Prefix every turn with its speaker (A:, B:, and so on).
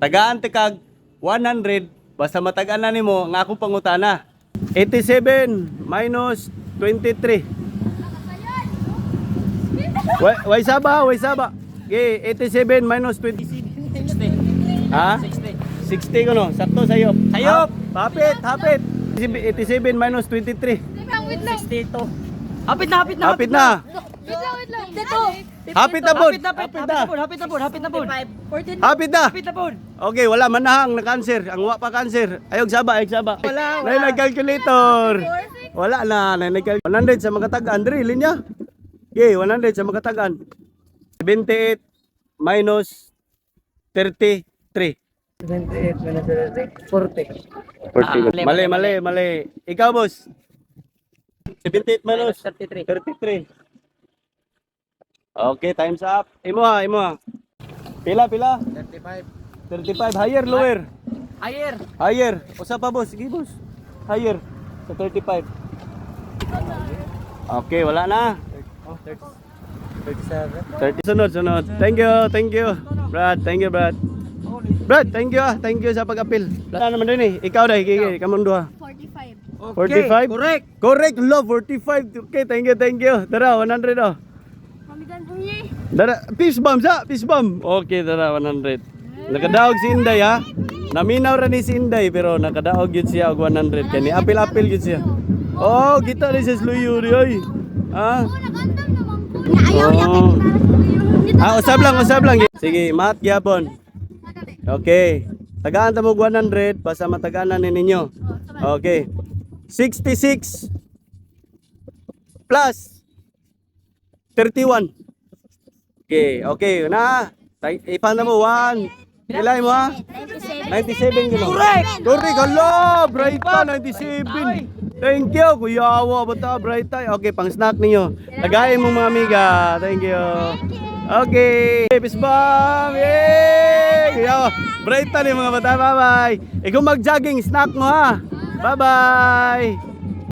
A: Tagaan ti kag 100 basta matagaan na nimo nga akong pangutana. 87 minus 23. Way saba. Okay, 87 minus 20.
B: 60.
A: Ha? 60 ko no. Sakto sayop.
B: Sayop!
A: Hapit. 87 minus 23.
B: 62. Hapit na.
A: Hapit na.
C: Wait lang. Dito.
A: Hapit na po. Hapit na. Okay, wala manahang na cancer. Ang wa pa cancer. Ayog saba.
B: Wala.
A: Nay nag-calculator. Wala na, nay nag-calculator. 100 sa makatagan, Andre, linya. Okay, 100 sa makatagan. 78 minus 33.
B: 28 minus 40.
A: 40. Mali. Ikaw, boss. 78 minus
B: 33.
A: 33. Okay, time's up. Imo ha. Pila?
B: 35.
A: 35. Higher, lower?
B: Higher.
A: Higher. Usa pa, boss. Sige, boss. Higher. Sa 35. Okay, wala na.
B: 37.
A: 30. Sunod. Thank you. Brad, thank you, Brad. Brad, thank you ah. Thank you sa pag-apil. Wala naman din eh. Ikaw dahil, kamang duha.
C: 45.
A: 45?
B: Correct.
A: Correct, love, 45. Okay, thank you. Tara, 100 oh.
C: Mamigan po niya.
A: Dara, peace bomb. Okay, tara, 100. Nakadaog si Inday ha. Naminaw ra ni si Inday pero nakadaog yun siya og 100. Kani apil yun siya. Oh, kita ni si Sluyuri oy. Ha?
C: Nagandam naman ko. Ayaw niya
A: Usab lang. Sige, mat gyapon. Okay. Tagaan ta mo 100 basta matagaan na ninyo. Okay. 66 plus 31. Okay na. Ipan na mo 1. Ilay mo ha? 97 gino. Correct, hello, bright ka, 97. Thank you, Kuya Awa, bata, bright tayo. Okay, pang snack ninyo. Tagayin mo mga amiga. Thank you. Okay, peace bomb. Yay! Kuya Awa, bright tayo mga bata, bye-bye. Ikaw mag-jogging, snack mo ha. Bye-bye.